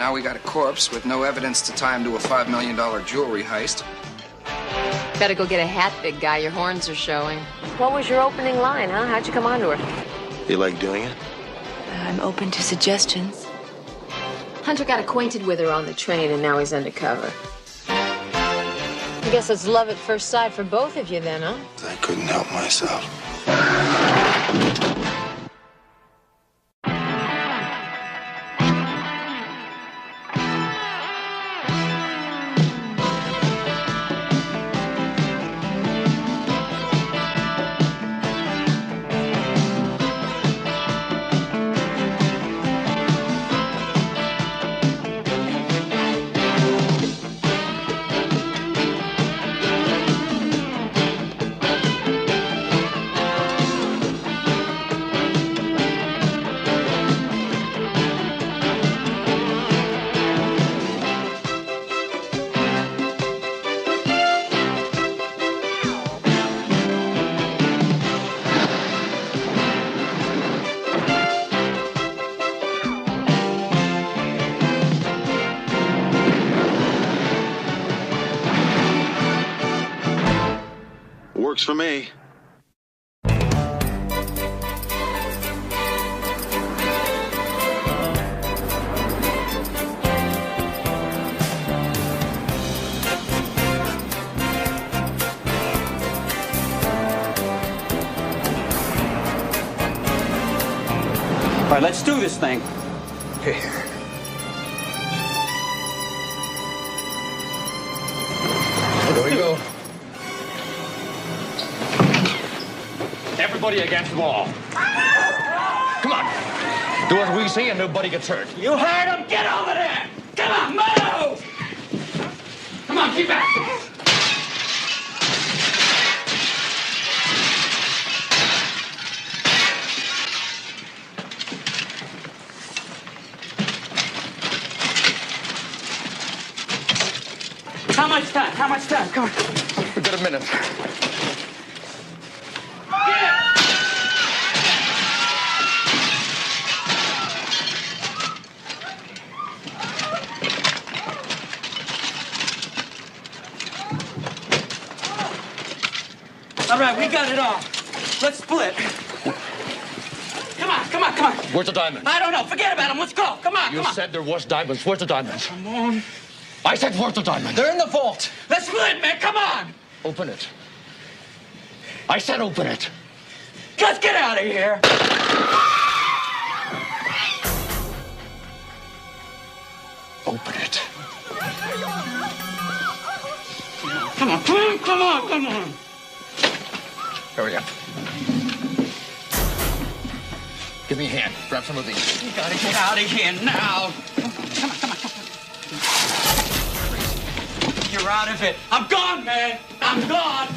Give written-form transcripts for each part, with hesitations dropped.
now we got a corpse with no evidence to tie him to a $5 million jewelry heist. Better go get a hat, big guy. Your horns are showing. What was your opening line, huh? How'd you come onto her? You like doing it? I'm open to suggestions. Hunter got acquainted with her on the train, and now he's undercover. I guess it's love at first sight for both of you then, huh? I couldn't help myself. Works for me. All right, let's do this thing. Here. Here we go. Everybody against the wall. Come on. Do as we say and nobody gets hurt. You heard him. Get over there. Come on, move. Come on, keep back. How much time? How much time? Come on. We've got a minute. All right, we got it all. Let's split. Come on, come on, come on. Where's the diamond? I don't know. Forget about them. Let's go. Come on, You come on. said there was diamonds. Where's the diamonds? Come on. I said where's the diamonds? They're in the vault. Let's split, man. Come on. Open it. I said open it. Let's get out of here. Open it. Come on, come on, come on, come on. Hurry up. Give me a hand. Grab some of these. You gotta get out of here now. Come on, come on, come on. You're out of it. I'm gone, man. I'm gone.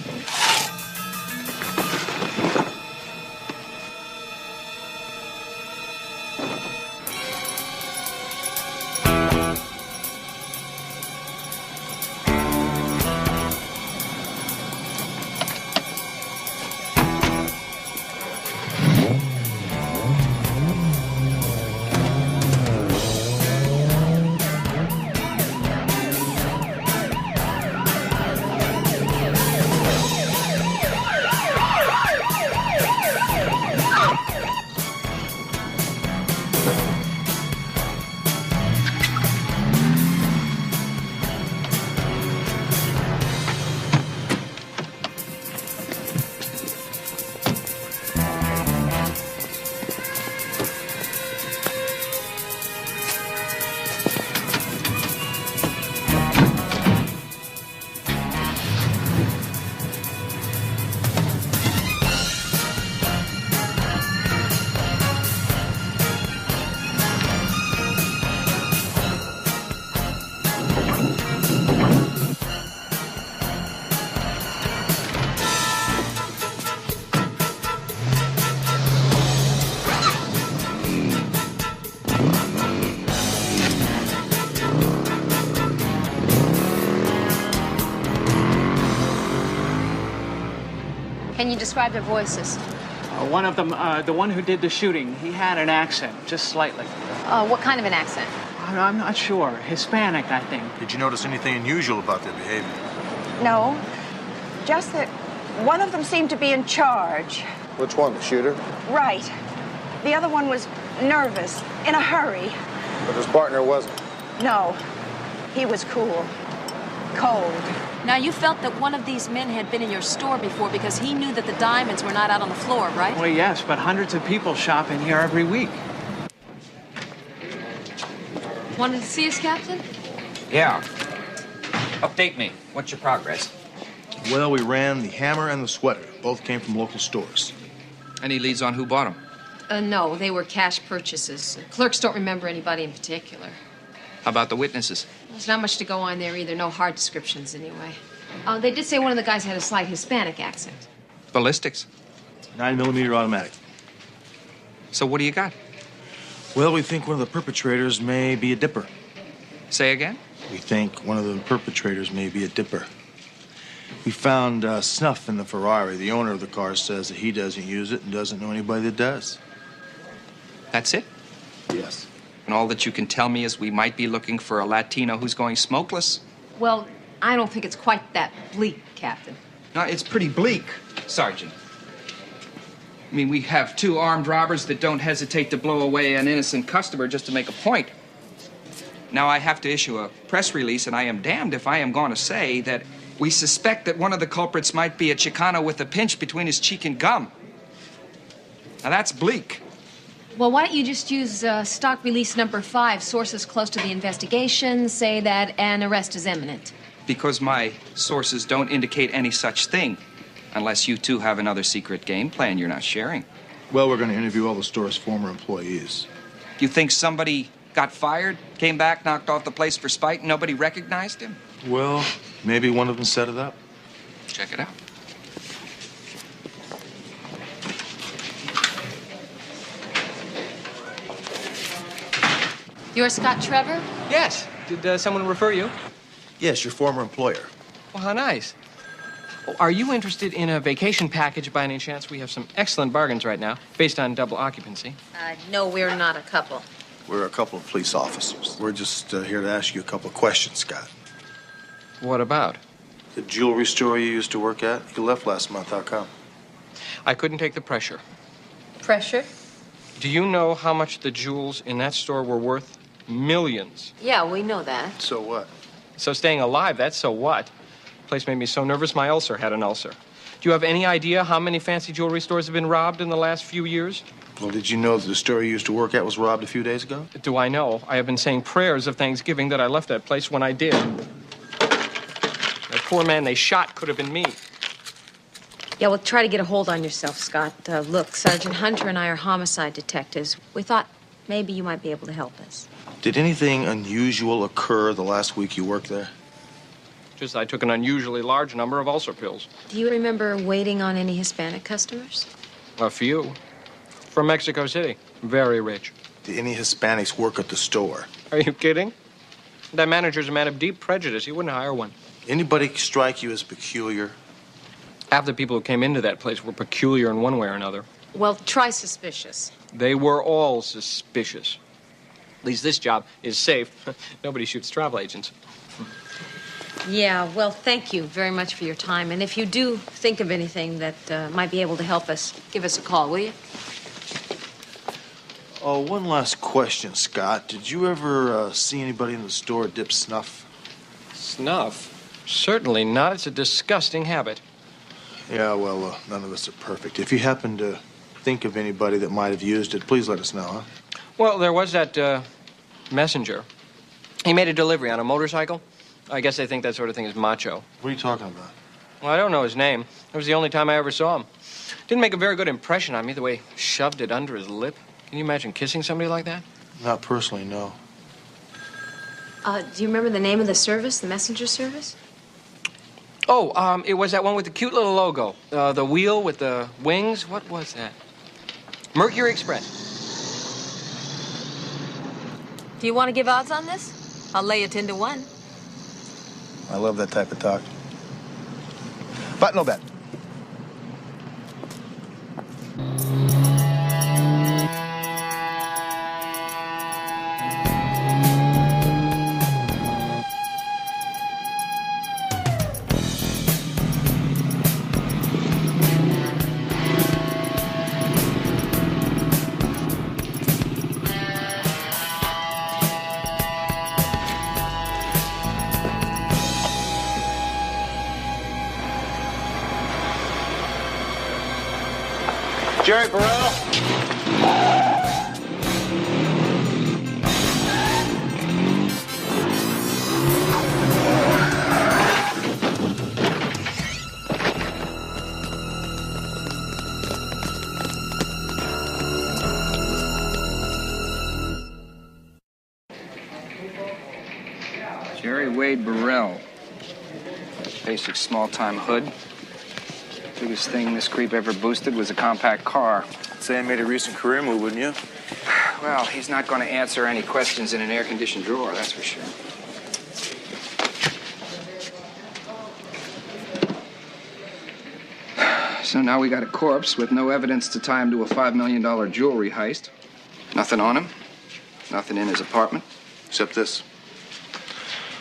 Can you describe their voices? One of them, the one who did the shooting, he had an accent, just slightly. What kind of an accent? I'm not sure. Hispanic, I think. Did you notice anything unusual about their behavior? No, just that one of them seemed to be in charge. Which one, the shooter? Right. The other one was nervous, in a hurry. But his partner wasn't. No, he was cool, cold. Now, you felt that one of these men had been in your store before because he knew that the diamonds were not out on the floor, right? Well, yes, but hundreds of people shop in here every week. Wanted to see us, Captain? Yeah. Update me. What's your progress? Well, we ran the hammer and the sweater. Both came from local stores. Any leads on who bought them? No, they were cash purchases. Clerks don't remember anybody in particular. How about the witnesses? There's not much to go on there either. No hard descriptions, anyway. They did say one of the guys had a slight Hispanic accent. Ballistics. 9mm automatic. So what do you got? Well, we think one of the perpetrators may be a dipper. Say again? We think one of the perpetrators may be a dipper. We found snuff in the Ferrari. The owner of the car says that he doesn't use it and doesn't know anybody that does. That's it? Yes. And all that you can tell me is we might be looking for a Latino who's going smokeless? Well, I don't think it's quite that bleak, Captain. No, it's pretty bleak, Sergeant. I mean, we have two armed robbers that don't hesitate to blow away an innocent customer just to make a point. Now I have to issue a press release, and I am damned if I am going to say that we suspect that one of the culprits might be a Chicano with a pinch between his cheek and gum. Now that's bleak. Well, why don't you just use stock release number 5, sources close to the investigation say that an arrest is imminent. Because my sources don't indicate any such thing. Unless you two have another secret game plan you're not sharing. Well, we're going to interview all the store's former employees. You think somebody got fired, came back, knocked off the place for spite, and nobody recognized him? Well, maybe one of them set it up. Check it out. You're Scott Trevor? Yes. Did someone refer you? Yes, your former employer. Well, how nice. Oh, are you interested in a vacation package by any chance? We have some excellent bargains right now, based on double occupancy. No, we're not a couple. We're a couple of police officers. We're just here to ask you a couple of questions, Scott. What about? The jewelry store you used to work at, you left last month. How come? I couldn't take the pressure. Pressure? Do you know how much the jewels in that store were worth? Millions. Yeah, we know that. So what? So staying alive, that's so what? The place made me so nervous my ulcer had an ulcer. Do you have any idea how many fancy jewelry stores have been robbed in the last few years? Well, did you know that the store you used to work at was robbed a few days ago? Do I know? I have been saying prayers of Thanksgiving that I left that place when I did. That poor man they shot could have been me. Yeah, well, try to get a hold on yourself, Scott. Look, Sergeant Hunter and I are homicide detectives. We thought maybe you might be able to help us. Did anything unusual occur the last week you worked there? Just I took an unusually large number of ulcer pills. Do you remember waiting on any Hispanic customers? A few. From Mexico City. Very rich. Did any Hispanics work at the store? Are you kidding? That manager's a man of deep prejudice. He wouldn't hire one. Anybody strike you as peculiar? Half the people who came into that place were peculiar in one way or another. Well, try suspicious. They were all suspicious. At least this job is safe. Nobody shoots travel agents. Yeah, well, thank you very much for your time. And if you do think of anything that might be able to help us, give us a call, will you? Oh, one last question, Scott. Did you ever see anybody in the store dip snuff? Snuff? Certainly not. It's a disgusting habit. Yeah, well, none of us are perfect. If you happen to think of anybody that might have used it, please let us know, huh? Well, there was that messenger. He made a delivery on a motorcycle. I guess they think that sort of thing is macho. What are you talking about? Well, I don't know his name. It was the only time I ever saw him. Didn't make a very good impression on me, the way he shoved it under his lip. Can you imagine kissing somebody like that? Not personally, no. Do you remember the name of the service, the messenger service? Oh, it was that one with the cute little logo. The wheel with the wings. What was that? Mercury Express. Do you want to give odds on this? I'll lay you 10 to 1. I love that type of talk. But no bet. Jerry Burrell? Jerry Wade Burrell. Basic small-time hood. Biggest thing this creep ever boosted was a compact car. Say he made a recent career move, wouldn't you? Well, he's not going to answer any questions in an air-conditioned drawer, that's for sure. So now we got a corpse with no evidence to tie him to a $5 million jewelry heist. Nothing on him. Nothing in his apartment. Except this.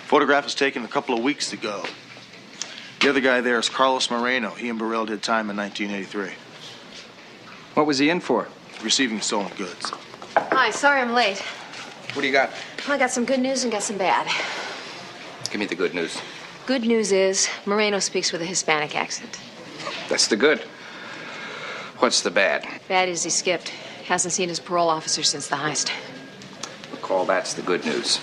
Photograph was taken a couple of weeks ago. The other guy there is Carlos Moreno. He and Burrell did time in 1983. What was he in for? Receiving stolen goods. Hi, sorry I'm late. What do you got? Well, I got some good news and got some bad. Give me the good news. Good news is Moreno speaks with a Hispanic accent. That's the good. What's the bad? Bad is he skipped. Hasn't seen his parole officer since the heist. Call that's the good news.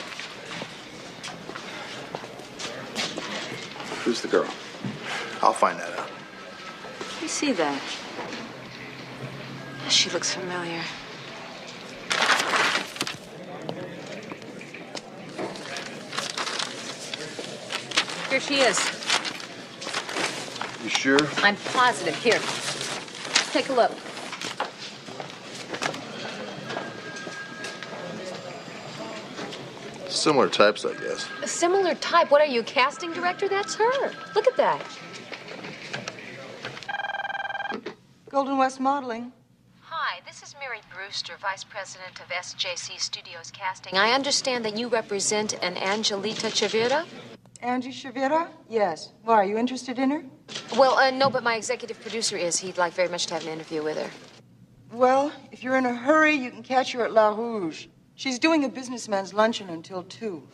Who's the girl? I'll find that out. Let me see that. She looks familiar. Here she is. You sure? I'm positive. Here. Take a look. Similar types, I guess. A similar type. What are you, casting director? That's her. Look at that. Golden West Modeling. Hi, this is Mary Brewster, Vice President of SJC Studios Casting. I understand that you represent an Angelita Chavira? Angie Chavira? Yes. Why, are you interested in her? Well, no, but my executive producer is. He'd like very much to have an interview with her. Well, if you're in a hurry, you can catch her at La Rouge. She's doing a businessman's luncheon until 2.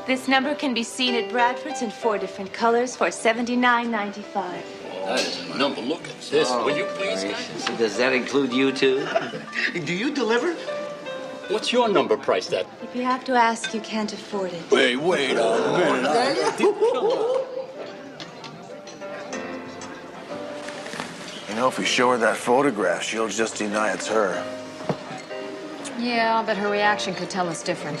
This number can be seen at Bradford's in 4 different colors for $79.95. That is a number. Look at this. Will you please? So does that include you, too? Do you deliver? What's your number priced at? If you have to ask, you can't afford it. Wait a minute. You know, if we show her that photograph, she'll just deny it's her. Yeah, but her reaction could tell us different.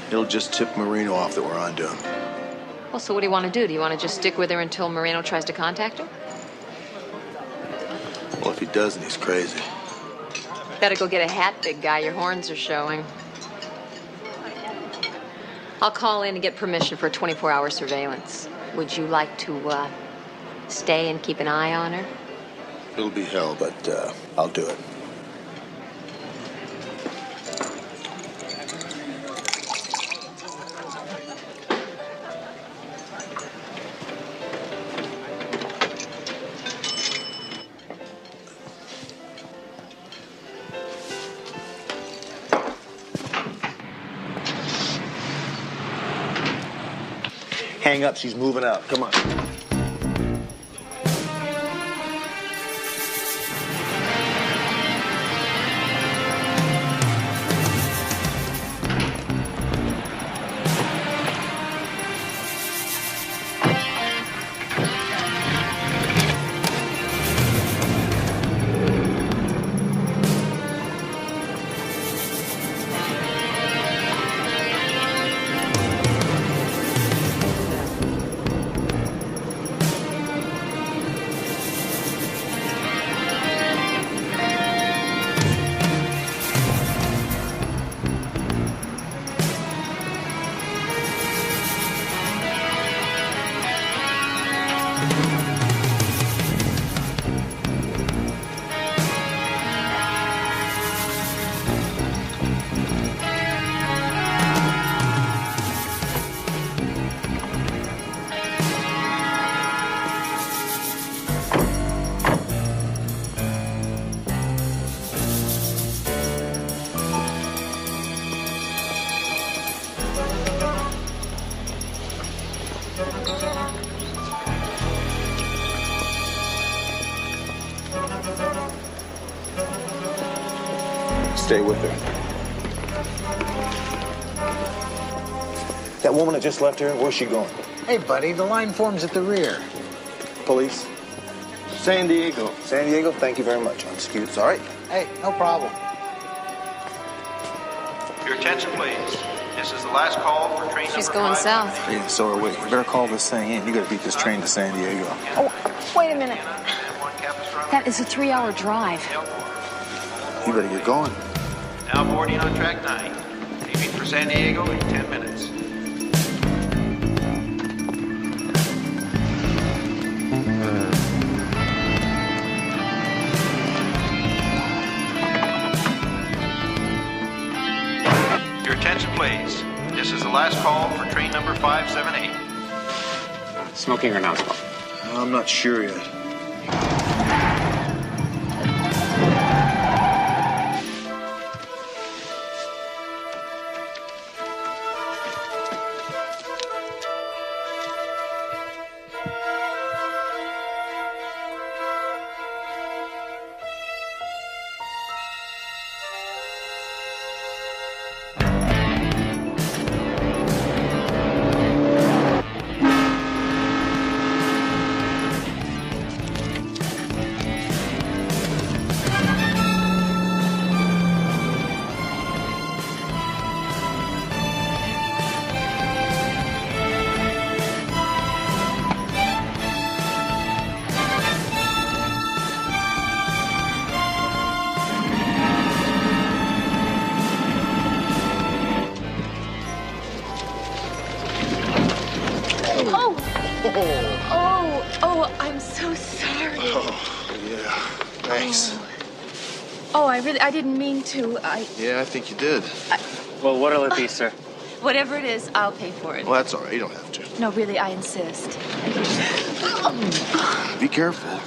It'll just tip Marino off that we're onto him. Well, so what do you want to do? Do you want to just stick with her until Moreno tries to contact her? Well, if he doesn't, he's crazy. Better go get a hat, big guy. Your horns are showing. I'll call in and get permission for a 24-hour surveillance. Would you like to, stay and keep an eye on her? It'll be hell, but I'll do it. Hang up, she's moving out. Come on. stay with her. That woman that just left here, where's she going? Hey, buddy, the line forms at the rear. Police? San Diego. San Diego? Thank you very much. Excuse. All right. Hey, no problem. Your attention, please. This is the last call for train She's number going 5. south. Yeah, so are we. We better call this thing in. You gotta beat this train to San Diego. Oh, wait a minute. That is a 3-hour drive. You better get going. Now boarding on track 9. Leaving for San Diego in 10 minutes. Your attention, please. This is the last call for train number 578. Smoking or not smoking? I'm not sure yet. Oh, I'm so sorry. Oh, yeah. Thanks. Oh, I didn't mean to. Yeah, I think you did. Well, what'll it be, sir? Whatever it is, I'll pay for it. Well, that's all right. You don't have to. No, really, I insist. Be careful.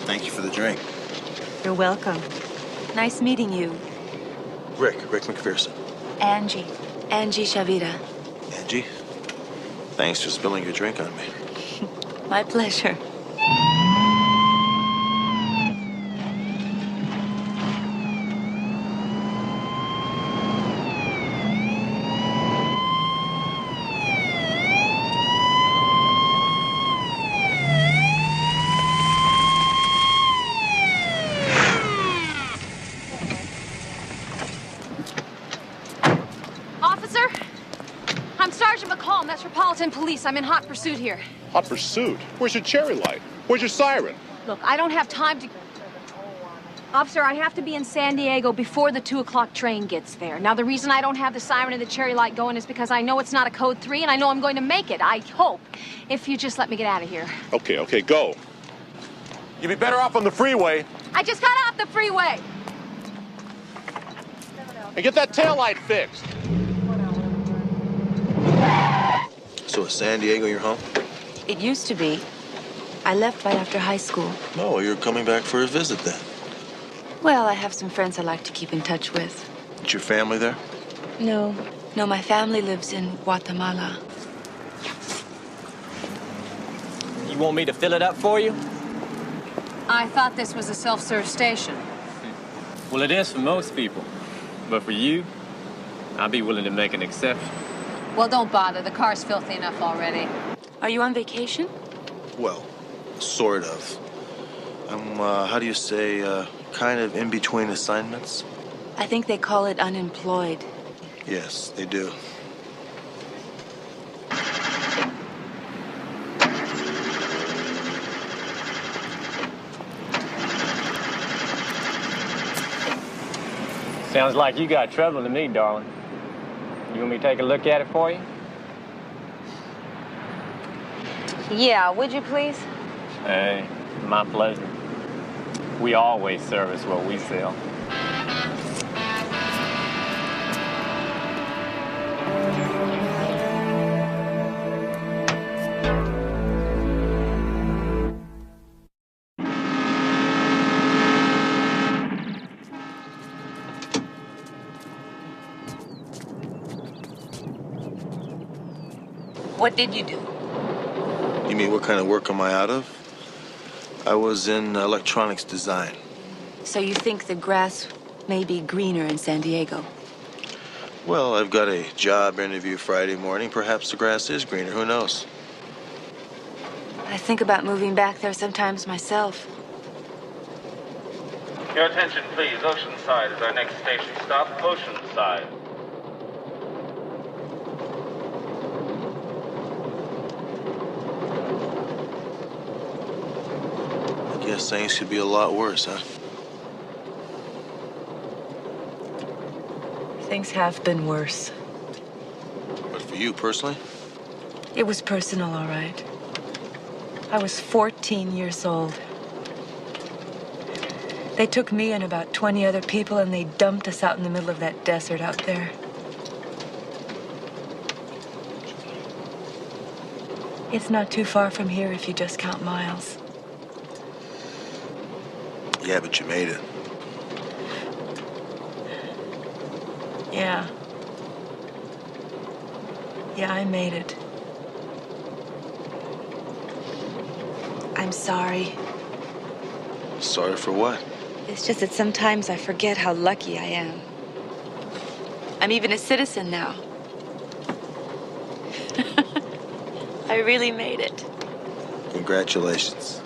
Thank you for the drink. You're welcome. Nice meeting you. Rick McPherson. Angie Shavita. Angie, thanks for spilling your drink on me. My pleasure. Officer, I'm Sergeant McCall, Metropolitan Police. I'm in hot pursuit here. Hot pursuit? Where's your cherry light? Where's your siren? Look, I don't have time to... Officer, I have to be in San Diego before the 2 o'clock train gets there. Now, the reason I don't have the siren and the cherry light going is because I know it's not a code 3, and I know I'm going to make it. I hope. If you just let me get out of here. Okay, go. You'd be better off on the freeway. I just got off the freeway. And get that taillight fixed. So is San Diego your home? It used to be. I left right after high school. No, you're coming back for a visit then. Well, I have some friends I like to keep in touch with. Is your family there? No, my family lives in Guatemala. You want me to fill it up for you? I thought this was a self-serve station. Well, it is for most people. But for you, I'd be willing to make an exception. Well, don't bother. The car's filthy enough already. Are you on vacation? Well, sort of. I'm, how do you say, kind of in between assignments? I think they call it unemployed. Yes, they do. Sounds like you got trouble to me, darling. You want me to take a look at it for you? Yeah, would you please? Hey, my pleasure. We always service what we sell. What did you do? You mean what kind of work am I out of? I was in electronics design. So you think the grass may be greener in San Diego? Well, I've got a job interview Friday morning. Perhaps the grass is greener. Who knows? I think about moving back there sometimes myself. Your attention, please. Oceanside is our next station stop. Oceanside. I guess things could be a lot worse, huh? Things have been worse. But for you personally? It was personal, all right. I was 14 years old. They took me and about 20 other people and they dumped us out in the middle of that desert out there. It's not too far from here if you just count miles. Yeah, but you made it. Yeah. Yeah, I made it. I'm sorry. Sorry for what? It's just that sometimes I forget how lucky I am. I'm even a citizen now. I really made it. Congratulations.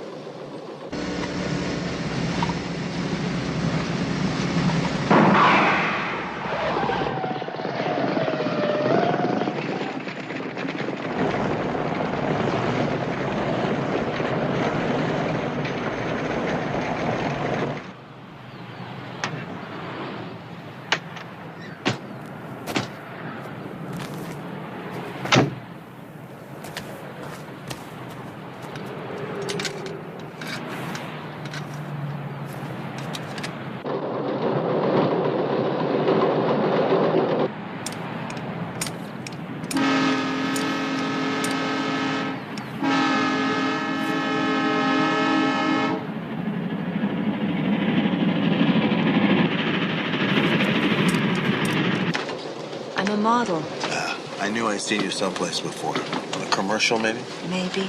I'm a model. I knew I'd seen you someplace before. On a commercial, maybe? Maybe.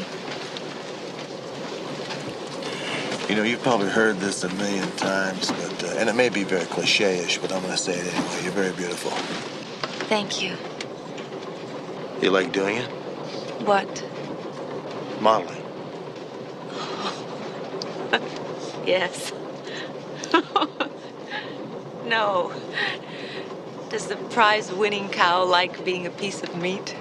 You know, you've probably heard this a million times, but and it may be very cliche-ish, but I'm going to say it anyway. You're very beautiful. Thank you. You like doing it? What? Modeling. Yes. No. Does the prize-winning cow like being a piece of meat?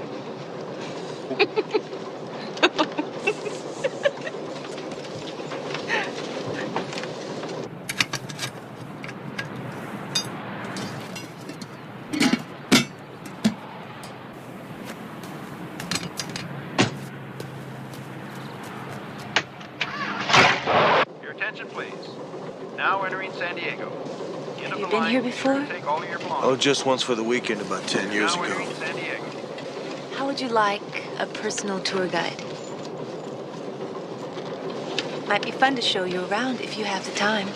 Your attention, please. Now entering San Diego. Have you been here before? Take all of your belongings. Oh, just once for the weekend about 10 years Now ago. entering San Diego. How would you like a personal tour guide? Might be fun to show you around if you have the time.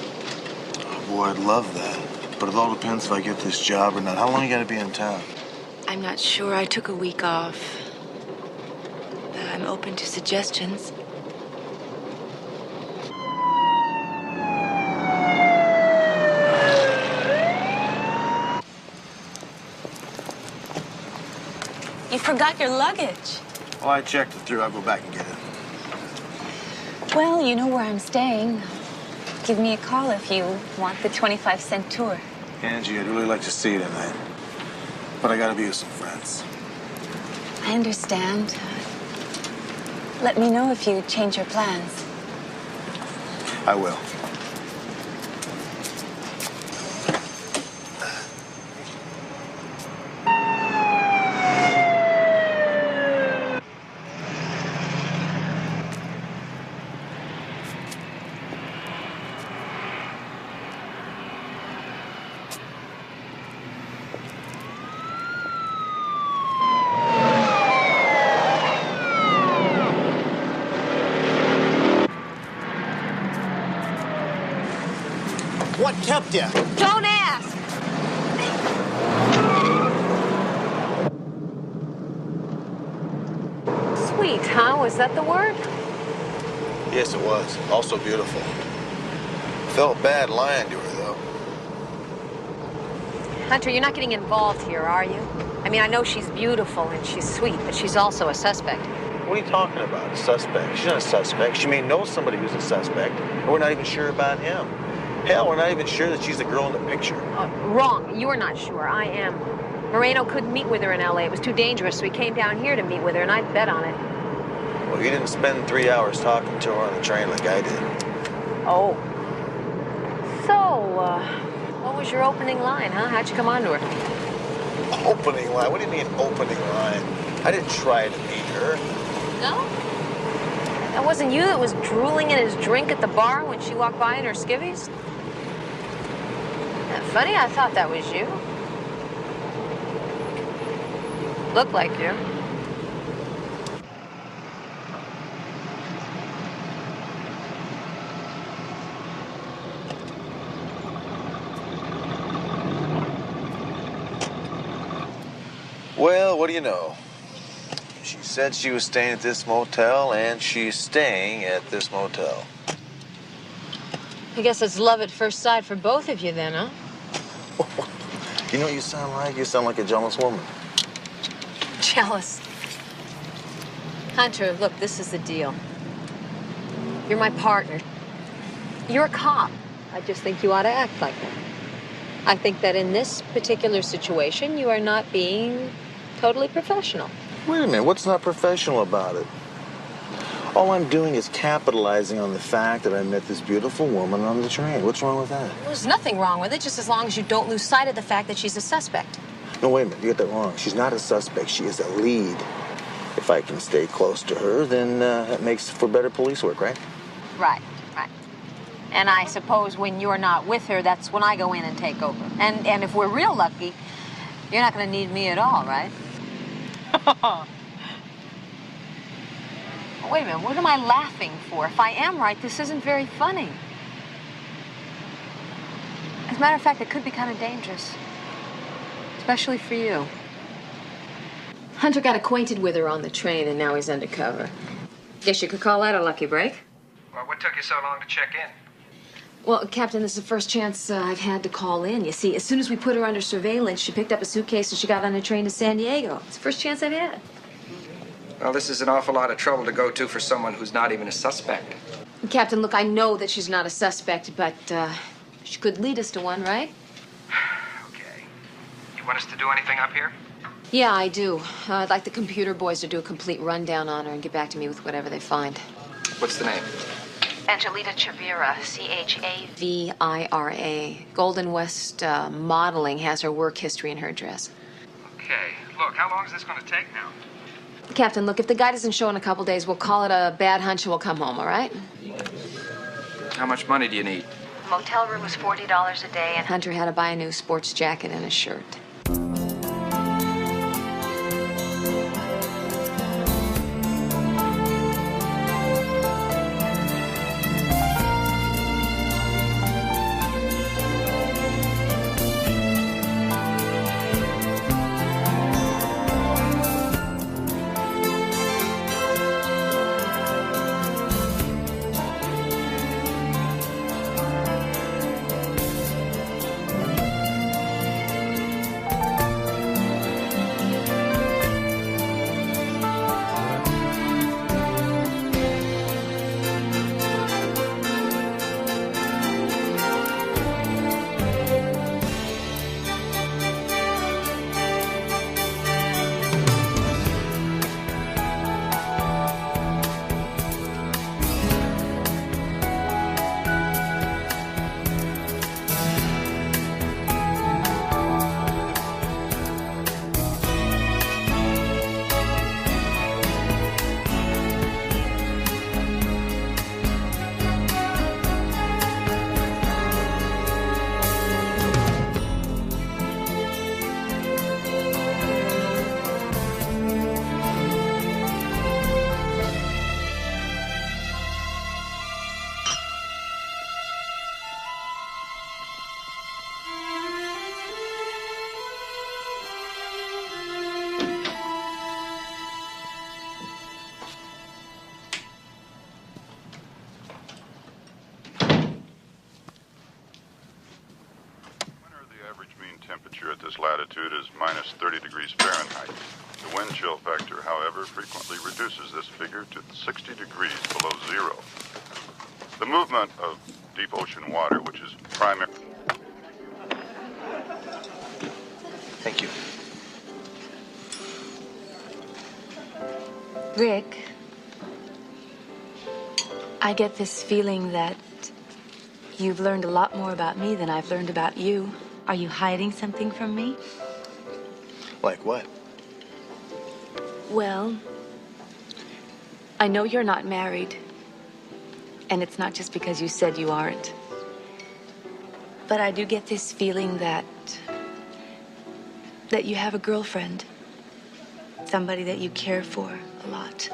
Oh, boy, I'd love that. But it all depends if I get this job or not. How long you got to be in town? I'm not sure. I took a week off. I'm open to suggestions. You forgot your luggage. Well, I checked it through. I'll go back and get it. Well, you know where I'm staying. Give me a call if you want the 25-cent tour. Angie, I'd really like to see you tonight. But I got to be with some friends. I understand. Let me know if you change your plans. I will. What kept you? Don't ask! Oh, is that the word? Yes, it was. Also beautiful. Felt bad lying to her, though. Hunter, you're not getting involved here, are you? I mean, I know she's beautiful and she's sweet, but she's also a suspect. What are you talking about? A suspect? She's not a suspect. She may know somebody who's a suspect, and we're not even sure about him. Hell, we're not even sure that she's the girl in the picture. Wrong. You're not sure. I am. Moreno couldn't meet with her in L.A. It was too dangerous, so he came down here to meet with her, and I'd bet on it. Well, you didn't spend 3 hours talking to her on the train like I did. Oh. So, what was your opening line, huh? How'd you come on to her? Opening line? What do you mean opening line? I didn't try to meet her. No? That wasn't you that was drooling in his drink at the bar when she walked by in her skivvies? Yeah, funny, I thought that was you. Looked like you. Well, what do you know? She said she was staying at this motel, and she's staying at this motel. I guess it's love at first sight for both of you then, huh? You know what you sound like? You sound like a jealous woman. Jealous. Hunter, look, this is the deal. You're my partner. You're a cop. I just think you ought to act like one. I think that in this particular situation, you are not being totally professional. Wait a minute, what's not professional about it? All I'm doing is capitalizing on the fact that I met this beautiful woman on the train. What's wrong with that? There's nothing wrong with it, just as long as you don't lose sight of the fact that she's a suspect. No, wait a minute, you get that wrong. She's not a suspect, she is a lead. If I can stay close to her, then that makes for better police work, right? Right, right. And I suppose when you're not with her, that's when I go in and take over. And if we're real lucky, you're not going to need me at all, right? Wait a minute, what am I laughing for? If I am right, this isn't very funny. As a matter of fact, it could be kind of dangerous. Especially for you. Hunter got acquainted with her on the train, and now he's undercover. Guess you could call that a lucky break. Well, what took you so long to check in? Well, Captain, this is the first chance I've had to call in. You see, as soon as we put her under surveillance, she picked up a suitcase and she got on a train to San Diego. It's the first chance I've had. Well, this is an awful lot of trouble to go to for someone who's not even a suspect. Captain, look, I know that she's not a suspect, but she could lead us to one, right? Okay. You want us to do anything up here? Yeah, I do. I'd like the computer boys to do a complete rundown on her and get back to me with whatever they find. What's the name? Angelita Chavira, Chavira. Golden West Modeling has her work history in her address. Okay. Look, how long is this going to take now? Captain, look, if the guy doesn't show in a couple days, we'll call it a bad hunch and we'll come home, all right? How much money do you need? Motel room was $40 a day, and Hunter had to buy a new sports jacket and a shirt. this latitude is minus 30 degrees Fahrenheit. The wind chill factor, however, frequently reduces this figure to 60 degrees below zero. The movement of deep ocean water, which is primary... Thank you. Rick, I get this feeling that you've learned a lot more about me than I've learned about you. Are you hiding something from me? Like what? Well, I know you're not married. And it's not just because you said you aren't. But I do get this feeling that you have a girlfriend. Somebody that you care for a lot.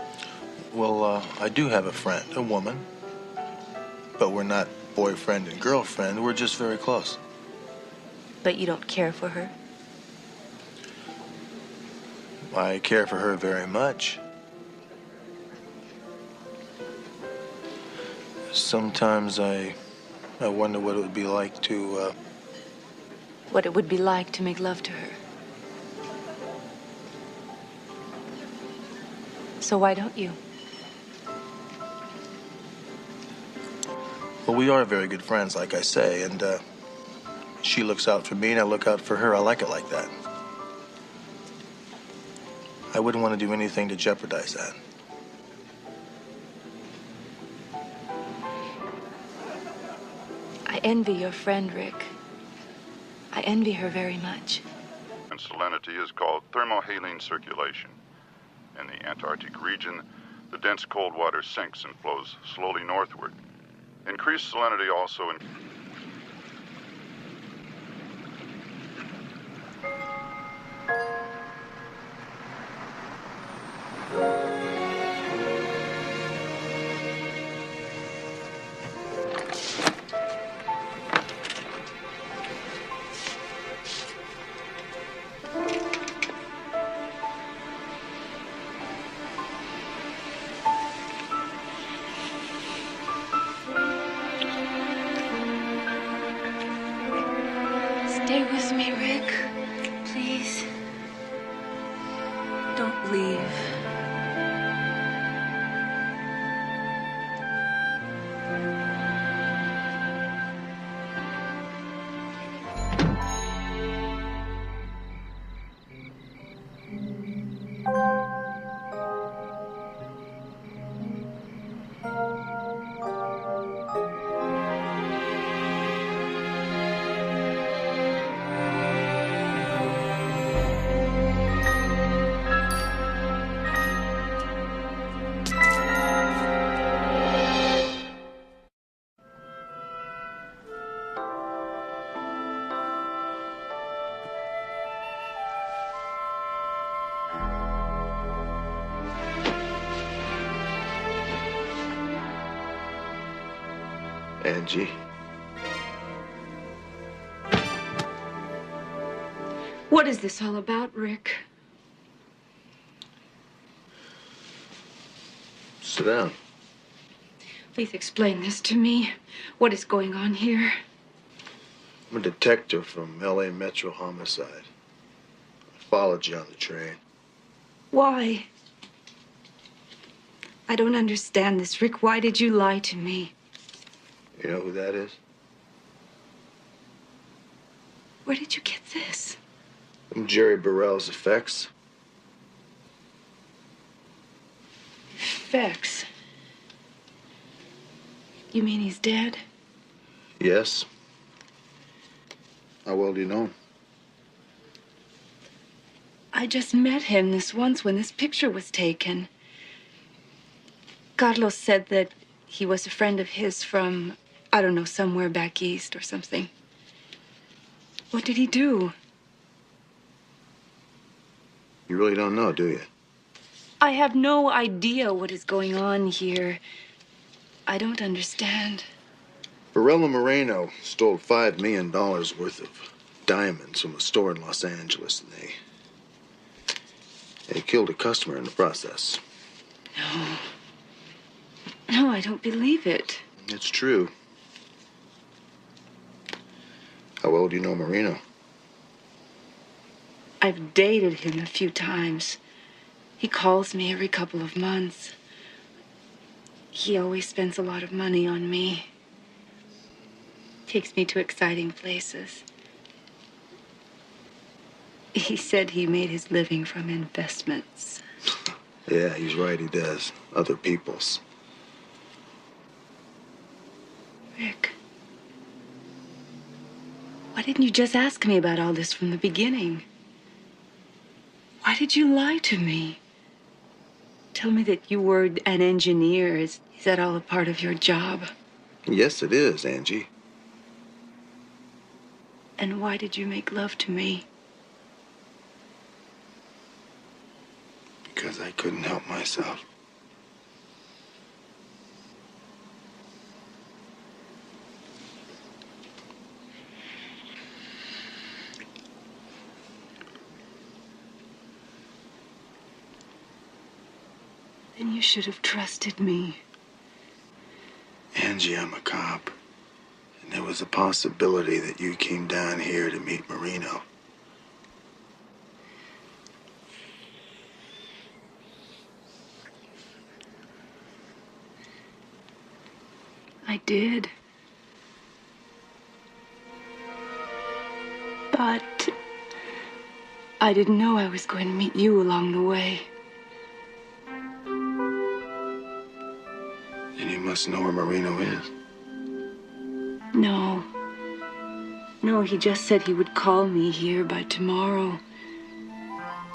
Well, I do have a friend, a woman. But we're not boyfriend and girlfriend. We're just very close. But you don't care for her? I care for her very much. Sometimes I wonder what it would be like to, What it would be like to make love to her. So why don't you? Well, we are very good friends, like I say, and, she looks out for me and I look out for her. I like it like that. I wouldn't want to do anything to jeopardize that. I envy your friend, Rick. I envy her very much. And salinity is called thermohaline circulation. In the Antarctic region, the dense cold water sinks and flows slowly northward. Increased salinity also Stay with me, Rick. Please. Don't leave. Angie. What is this all about, Rick? Sit down. Please explain this to me. What is going on here? I'm a detective from L.A. Metro Homicide. I followed you on the train. Why? I don't understand this, Rick. Why did you lie to me? You know who that is? Where did you get this? From Jerry Burrell's effects. Effects? You mean he's dead? Yes. How well do you know him? I just met him this once when this picture was taken. Carlos said that he was a friend of his from, I don't know, somewhere back east or something. What did he do? You really don't know, do you? I have no idea what is going on here. I don't understand. Burrell and Moreno stole $5 million worth of diamonds from a store in Los Angeles, and they killed a customer in the process. No. No, I don't believe it. It's true. How well do you know Moreno? I've dated him a few times. He calls me every couple of months. He always spends a lot of money on me. Takes me to exciting places. He said he made his living from investments. Yeah, he's right, he does. Other people's. Rick, why didn't you just ask me about all this from the beginning? Why did you lie to me? Tell me that you were an engineer. Is that all a part of your job? Yes, it is, Angie. And why did you make love to me? Because I couldn't help myself. Then you should have trusted me. Angie, I'm a cop. And there was a possibility that you came down here to meet Marino. I did. But I didn't know I was going to meet you along the way. And you must know where Marino is. No. No, he just said he would call me here by tomorrow.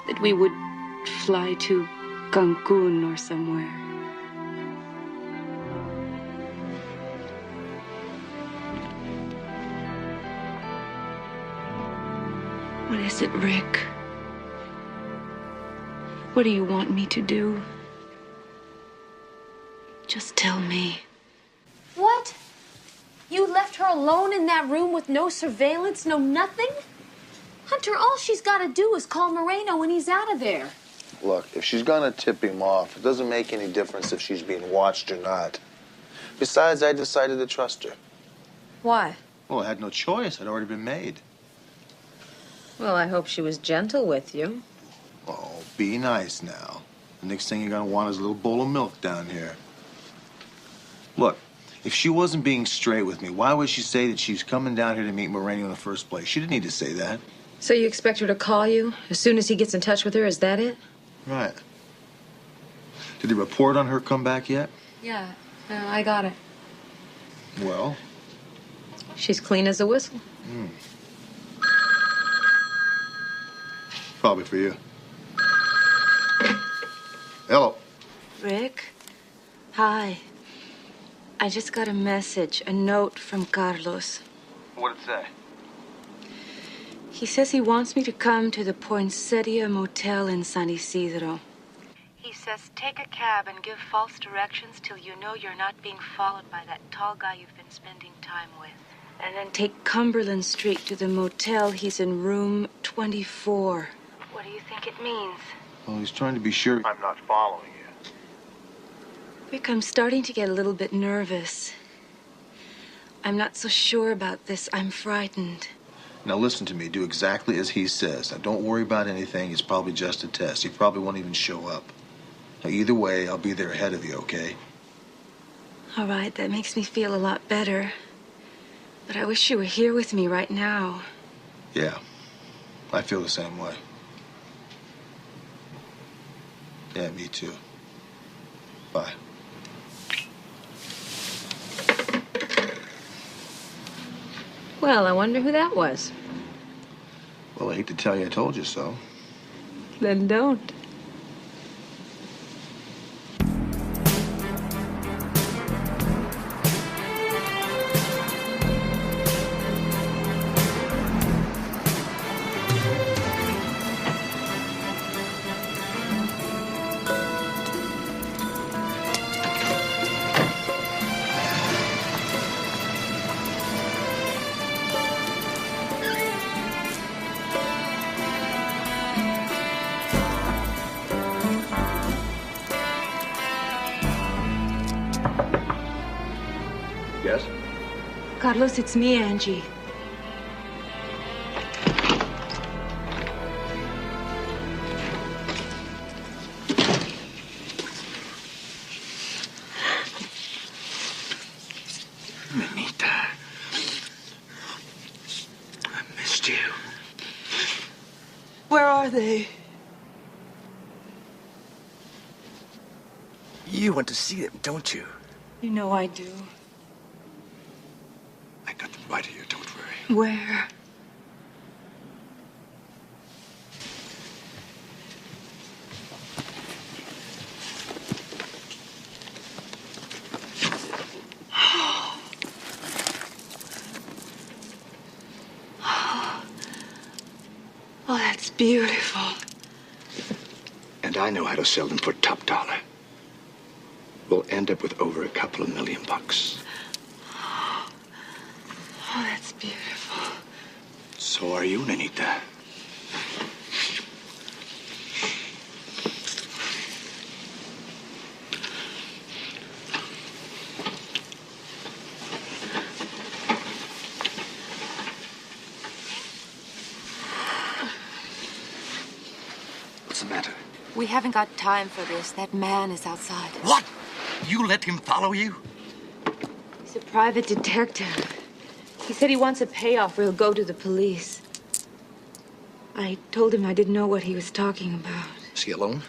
That we would fly to Cancun or somewhere. What is it, Rick? What do you want me to do? Just tell me. What? You left her alone in that room with no surveillance, no nothing? Hunter, all she's got to do is call Moreno when he's out of there. Look, if she's gonna tip him off, it doesn't make any difference if she's being watched or not. Besides, I decided to trust her. Why? Well, I had no choice. I'd already been made. Well, I hope she was gentle with you. Oh, be nice now. The next thing you're gonna want is a little bowl of milk down here. Look, if she wasn't being straight with me, why would she say that she's coming down here to meet Moreno in the first place? She didn't need to say that. So you expect her to call you as soon as he gets in touch with her? Is that it? Right. Did the report on her come back yet? Yeah, I got it. Well? She's clean as a whistle. Probably for you. Hello. Rick? Hi. I just got a message, a note from Carlos. What'd it say? He says he wants me to come to the Poinsettia Motel in San Isidro. He says take a cab and give false directions till you know you're not being followed by that tall guy you've been spending time with. And then take Cumberland Street to the motel. He's in room 24. What do you think it means? Well, he's trying to be sure I'm not following you. Rick, I'm starting to get a little bit nervous. I'm not so sure about this. I'm frightened. Now listen to me. Do exactly as he says. Now don't worry about anything. It's probably just a test. He probably won't even show up. Now either way, I'll be there ahead of you, okay? All right, that makes me feel a lot better. But I wish you were here with me right now. Yeah, I feel the same way. Yeah, me too. Bye. Well, I wonder who that was. Well, I hate to tell you I told you so. Then don't. Yes? Carlos, it's me, Angie. Anita. I missed you. Where are they? You want to see them, don't you? You know I do. I got them right here, don't worry. Where? Oh, that's beautiful. And I know how to sell them for top dollar. We'll end up with over $2 million. Oh, that's beautiful. So are you, Anita. What's the matter? We haven't got time for this. That man is outside. What? You let him follow you? He's a private detective. He said he wants a payoff or he'll go to the police. I told him I didn't know what he was talking about. Is he alone?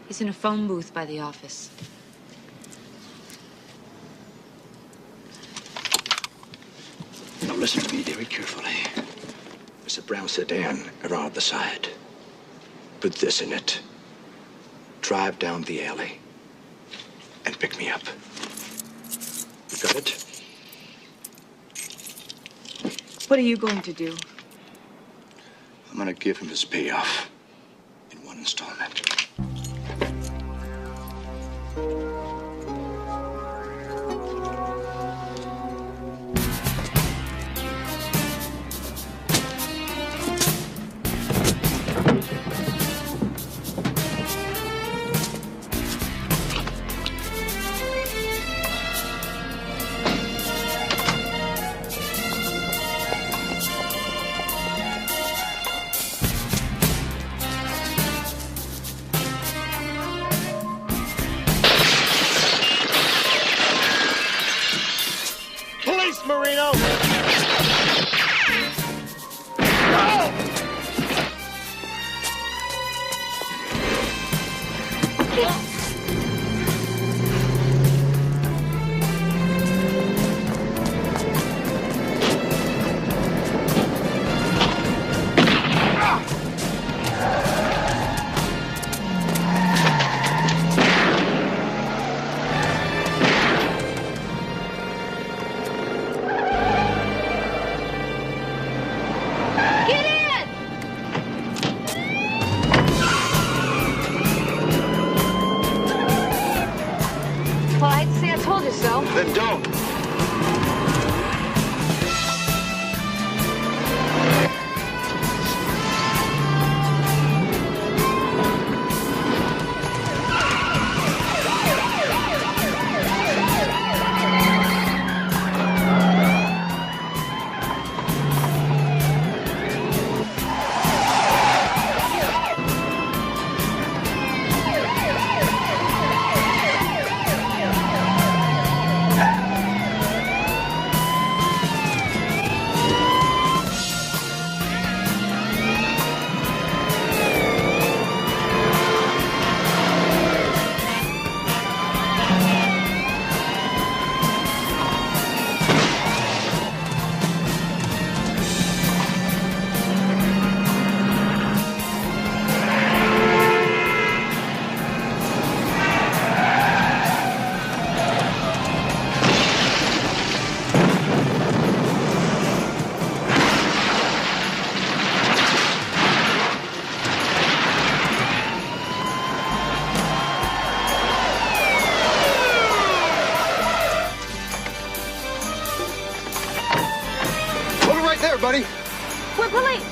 He's in a phone booth by the office. Now listen to me very carefully. There's a brown sedan around the side. Put this in it. Drive down the alley and pick me up. You got it? What are you going to do? I'm gonna give him his payoff in one installment. Police, Marino! Well, I hate to say I told you so. Then don't. Hold it right there, buddy. We're police.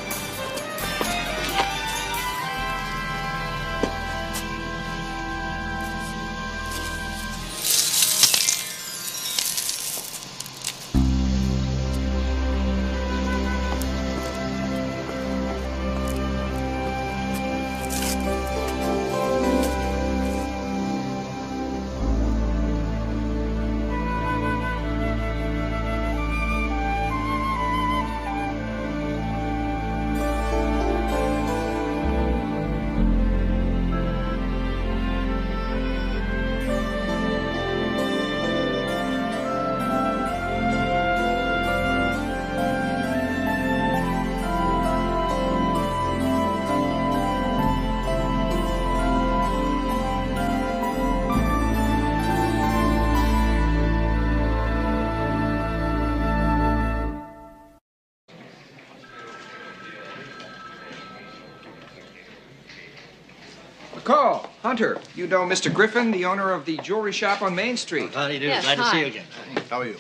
Oh, Hunter, you know Mr. Griffin, the owner of the jewelry shop on Main Street. How do you do? Yes, Glad to hi. see you again. How are you?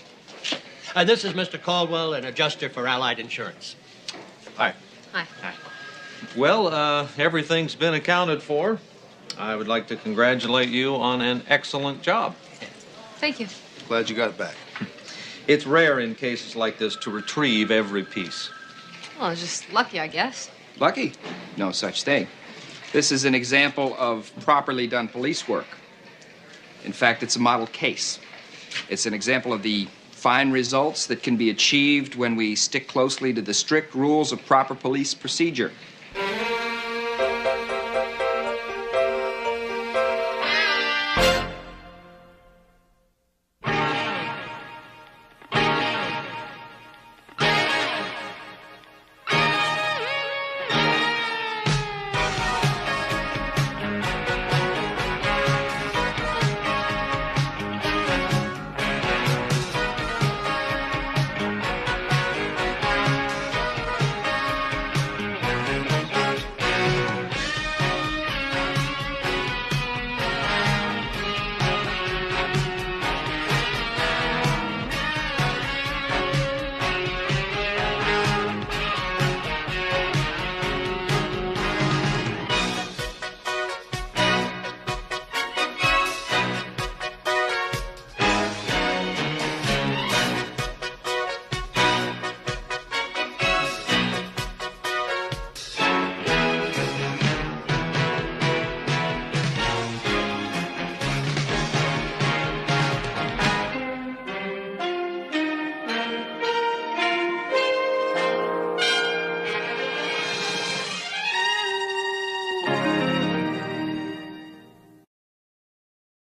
This is Mr. Caldwell, an adjuster for Allied Insurance. Hi. Hi. Well, everything's been accounted for. I would like to congratulate you on an excellent job. Thank you. Glad you got it back. It's rare in cases like this to retrieve every piece. Well, it's just lucky, I guess. Lucky? No such thing. This is an example of properly done police work. In fact, it's a model case. It's an example of the fine results that can be achieved when we stick closely to the strict rules of proper police procedure.